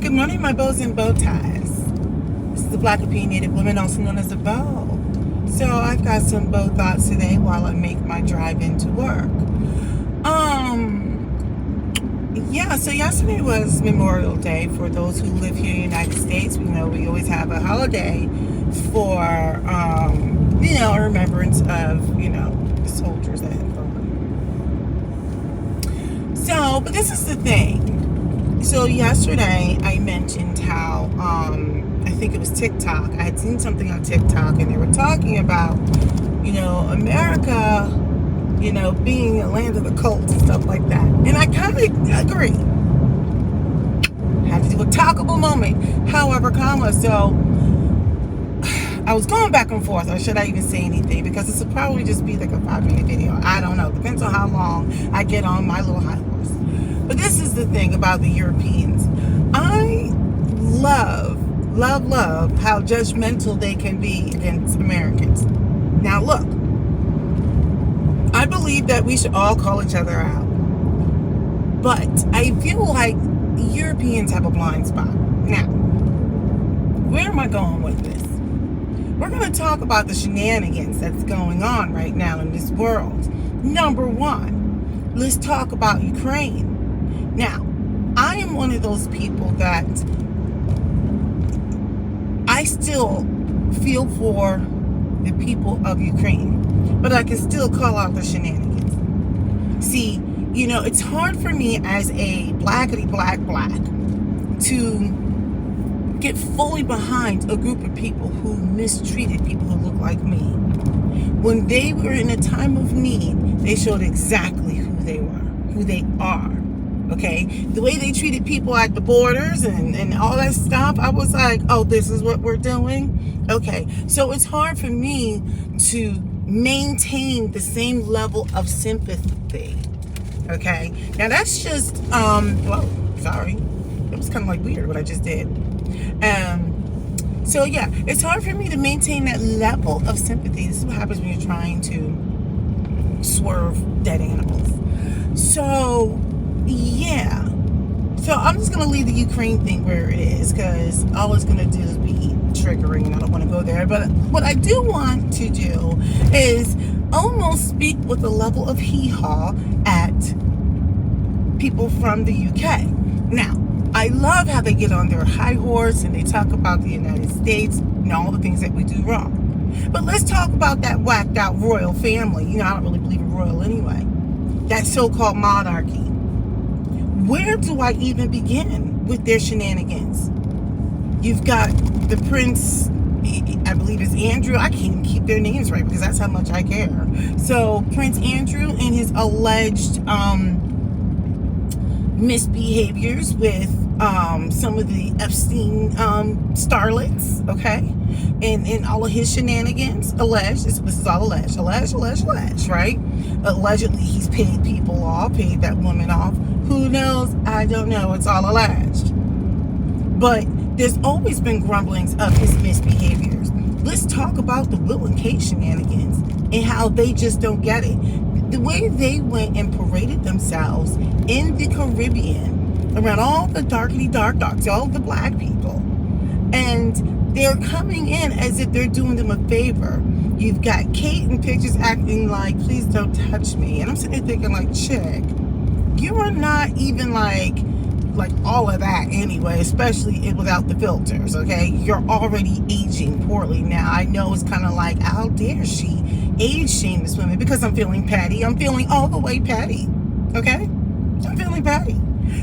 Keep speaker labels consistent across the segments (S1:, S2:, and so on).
S1: Good morning, my bows and bow ties. This is the Black Opinionated woman, also known as a bow. So I've got some bow thoughts today while I make my drive into work. So yesterday was Memorial Day for those who live here in the United States. We know we always have a holiday for, a remembrance of, the soldiers that have gone. So, but this is the thing. So yesterday I mentioned how, I think it was TikTok. I had seen something on TikTok and they were talking about, America, being a land of the cults and stuff like that. And I kind of agree. Had to do a talkable moment, however, so I was going back and forth, or should I even say anything? Because this will probably just be like a 5-minute video. I don't know. Depends on how long I get on my little high horse. But this is the thing about the Europeans. I love how judgmental they can be against Americans. Now look, I believe that we should all call each other out. But I feel like Europeans have a blind spot. Now, where am I going with this? We're going to talk about the shenanigans that's going on right now in this world. Number one, let's talk about Ukraine. Now, I am one of those people that I still feel for the people of Ukraine, but I can still call out the shenanigans. See, it's hard for me as a blackity black to get fully behind a group of people who mistreated people who look like me. When they were in a time of need, they showed exactly who they were, who they are. Okay, the way they treated people at the borders and all that stuff, I was like, oh, this is what we're doing. Okay, so it's hard for me to maintain the same level of sympathy. Okay, now that's just sorry, it was kind of like weird what I just did. So yeah, it's hard for me to maintain that level of sympathy. This is what happens when you're trying to swerve dead animals. So yeah, so I'm just gonna leave the Ukraine thing where it is, because all it's gonna do is be triggering and I don't want to go there. But what I do want to do is almost speak with a level of hee-haw at people from the UK. Now, I love how they get on their high horse and they talk about the United States and all the things that we do wrong. But let's talk about that whacked out royal family. I don't really believe in royal anyway. That so-called monarchy. Where do I even begin with their shenanigans? You've got the Prince, I believe it's Andrew. I can't even keep their names right because that's how much I care. So Prince Andrew and his alleged misbehaviors with some of the Epstein starlets, okay? And all of his shenanigans, alleged, this is all alleged, right? Allegedly, he's paid people off, paid that woman off. Who knows? I don't know. It's all alleged. But there's always been grumblings of his misbehaviors. Let's talk about the Will and Kate shenanigans and how they just don't get it. The way they went and paraded themselves in the Caribbean around all the darks, all the black people. And they're coming in as if they're doing them a favor. You've got Kate in pictures acting like, please don't touch me. And I'm sitting there thinking like, chick, you are not even like all of that anyway, especially without the filters, okay? You're already aging poorly now. I know it's kind of like, how dare she age shame this woman, because I'm feeling petty. I'm feeling all the way petty, okay? I'm feeling petty.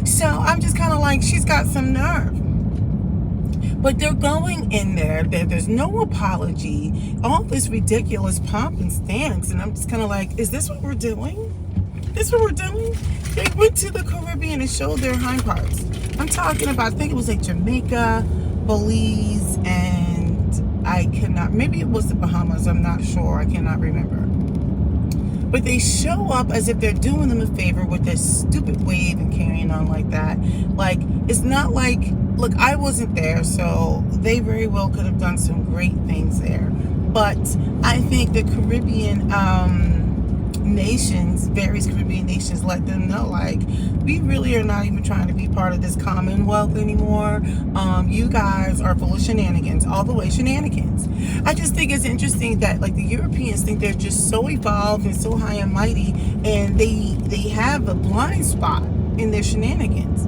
S1: So I'm just kind of like, she's got some nerve. But they're going in there. There's no apology. All this ridiculous pomp and stance. And I'm just kind of like, is this what we're doing? This is what we're doing? They went to the Caribbean and showed their hind parts. I'm talking about, I think it was like Jamaica, Belize, and maybe it was the Bahamas. I'm not sure. I cannot remember. But they show up as if they're doing them a favor with this stupid wave and carrying on like that. Like, it's not like, look, I wasn't there, so they very well could have done some great things there. But I think the Caribbean nations, various Caribbean nations, let them know, like, we really are not even trying to be part of this Commonwealth anymore. You guys are full of shenanigans, all the way shenanigans. I just think it's interesting that like the Europeans think they're just so evolved and so high and mighty, and they have a blind spot in their shenanigans.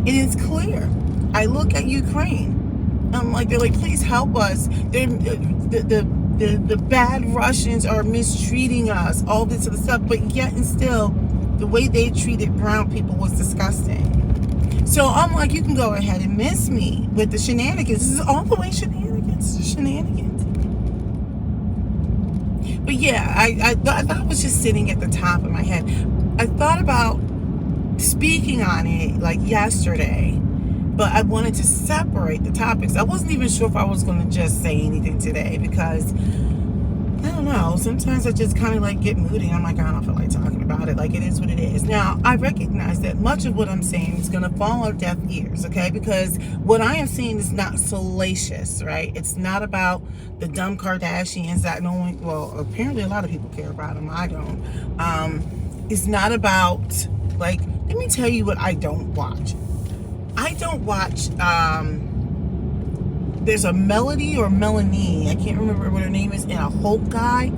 S1: It is clear. I look at Ukraine. I'm like, they're like, please help us. The bad Russians are mistreating us, all this other stuff, but yet and still, the way they treated brown people was disgusting. So I'm like, you can go ahead and miss me with the shenanigans. This is all the way shenanigans. But yeah, I thought it was just sitting at the top of my head. I thought about speaking on it like yesterday, but I wanted to separate the topics. I wasn't even sure if I was going to just say anything today because I don't know. Sometimes I just kind of like get moody and I'm like, I don't feel like talking about it. Like, it is what it is. Now, I recognize that much of what I'm saying is going to fall on deaf ears, okay? Because what I am saying is not salacious, right? It's not about the dumb Kardashians that no one, well, apparently a lot of people care about them. I don't. It's not about, like, let me tell you what I don't watch. I don't watch, there's a Melody or Melanie, I can't remember what her name is, and a Hope guy.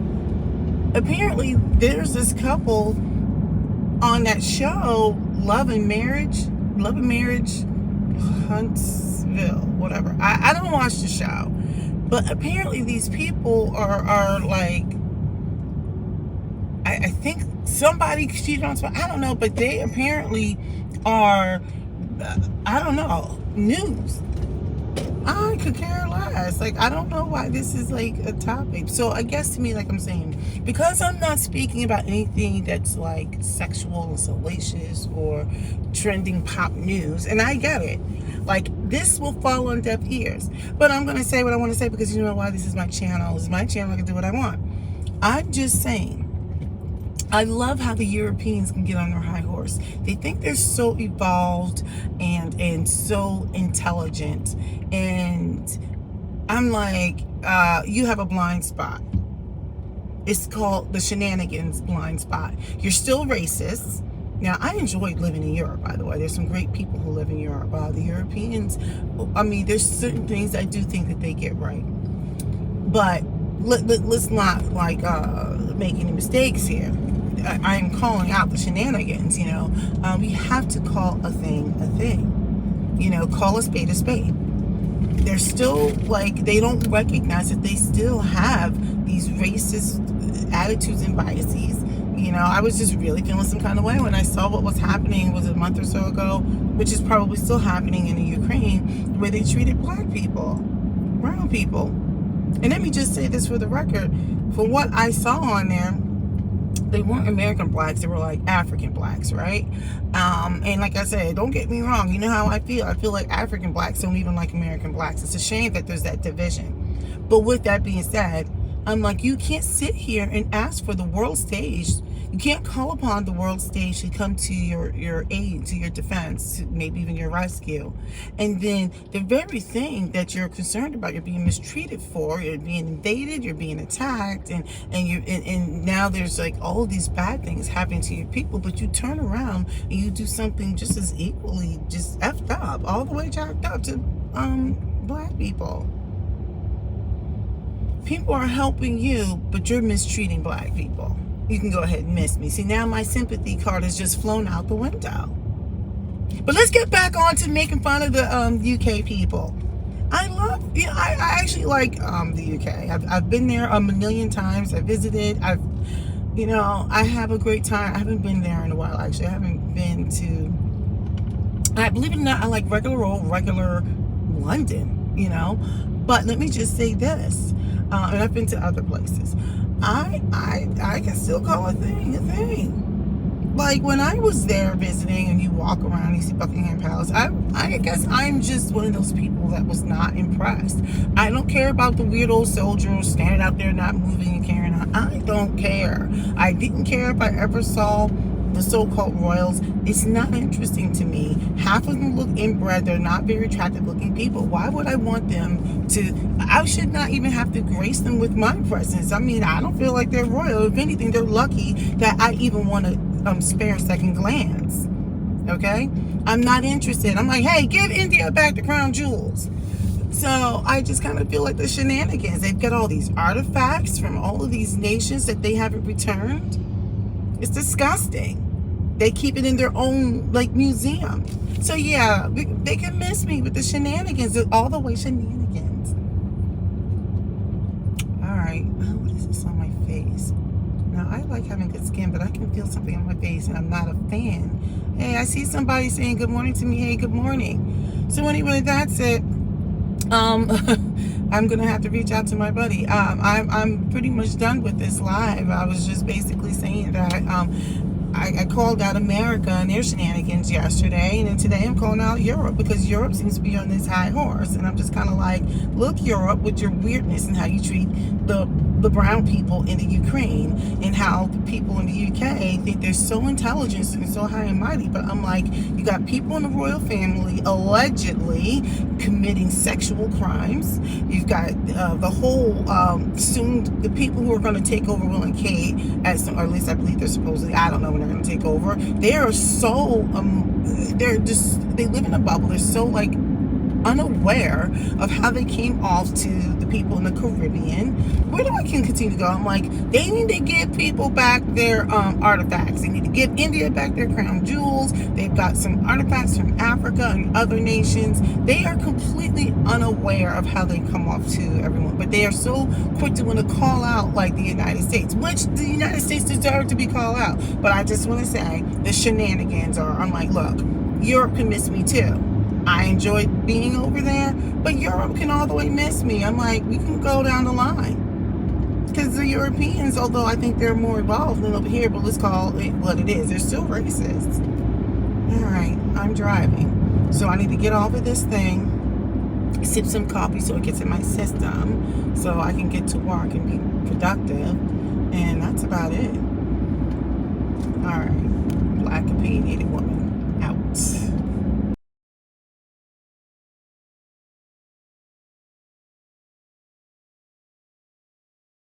S1: Apparently, there's this couple on that show, Love and Marriage, Huntsville, whatever. I don't watch the show, but apparently these people are like, I think somebody cheated on somebody, I don't know, but they apparently are, I don't know, news. I could care less. Like, I don't know why this is like a topic. So I guess to me, like I'm saying, because I'm not speaking about anything that's like sexual and salacious or trending pop news, and I get it, like this will fall on deaf ears, but I'm going to say what I want to say because you know why? This is my channel. This is my channel. I can do what I want. I'm just saying, I love how the Europeans can get on their high horse. They think they're so evolved and so intelligent. And I'm like, you have a blind spot. It's called the shenanigans blind spot. You're still racist. Now, I enjoyed living in Europe, by the way. There's some great people who live in Europe. The Europeans, I mean, there's certain things I do think that they get right. But let's not like make any mistakes here. I'm calling out the shenanigans, you know. We have to call a thing, you know, call a spade a spade. They're still like, they don't recognize that they still have these racist attitudes and biases. You know, I was just really feeling some kind of way when I saw what was happening, was it a month or so ago, which is probably still happening in the Ukraine, where they treated black people, brown people. And let me just say this for the record, for what I saw on there, they weren't American blacks, they were like African blacks, right? And like I said, don't get me wrong, you know how I feel like African blacks don't even like American blacks. It's a shame that there's that division. But with that being said, I'm like, you can't sit here and ask for the world stage. You can't call upon the world stage to come to your aid, to your defense, to maybe even your rescue. And then the very thing that you're concerned about, you're being mistreated for, you're being invaded, you're being attacked, and now there's like all these bad things happening to your people, but you turn around and you do something just as equally just effed up, all the way jacked up to black people. People are helping you, but you're mistreating black people. You can go ahead and miss me. See, now my sympathy card has just flown out the window. But let's get back on to making fun of the UK people. I love, you know, I actually like the UK. I've been there a million times. I visited. You know, I have a great time. I haven't been there in a while, actually. I haven't been to, I believe it or not, I like regular London, you know. But let me just say this, and I've been to other places. I can still call a thing. Like when I was there visiting and you walk around, you see Buckingham Palace, I guess I'm just one of those people that was not impressed. I don't care about the weird old soldiers standing out there not moving and carrying on. I don't care. I didn't care if I ever saw the so-called royals. It's not interesting to me. Half of them look inbred. They're not very attractive looking people. Why would I want them to, I should not even have to grace them with my presence. I mean, I don't feel like they're royal. If anything, they're lucky that I even want to spare a second glance. okay? I'm not interested. I'm like, hey, give India back the crown jewels. So I just kind of feel like the shenanigans. They've got all these artifacts from all of these nations that they haven't returned. It's disgusting. They keep it in their own like museum. So yeah, they can miss me with the shenanigans, all the way shenanigans. All right, what is this on my face? Now I like having good skin, but I can feel something on my face, and I'm not a fan. Hey, I see somebody saying good morning to me. Hey, good morning. So anyway, that's it. I'm gonna have to reach out to my buddy. I'm pretty much done with this live. I was just basically saying that I called out America and their shenanigans yesterday, and then today I'm calling out Europe, because Europe seems to be on this high horse, and I'm just kind of like, look, Europe, with your weirdness and how you treat the brown people in the Ukraine, and how the people in the UK think they're so intelligent and so high and mighty. But I'm like, you got people in the royal family allegedly committing sexual crimes. You've got the whole soon the people who are going to take over Will and Kate, or at least I believe they're supposedly, I don't know when they're going to take over. They are so they live in a bubble. They're so like unaware of how they came off to the people in the Caribbean. Where do I continue to go? I'm like, they need to give people back their artifacts. They need to give India back their crown jewels. They've got some artifacts from Africa and other nations. They are completely unaware of how they come off to everyone, but they are so quick to want to call out like the United States, which the United States deserve to be called out. But I just want to say the shenanigans are, I'm like, look, Europe can miss me too. I enjoyed being over there, but Europe can all the way miss me. I'm like, we can go down the line. Because the Europeans, although I think they're more evolved than over here, but let's call it what it is. They're still racist. All right, I'm driving. So I need to get off of this thing, sip some coffee so it gets in my system, so I can get to work and be productive. And that's about it.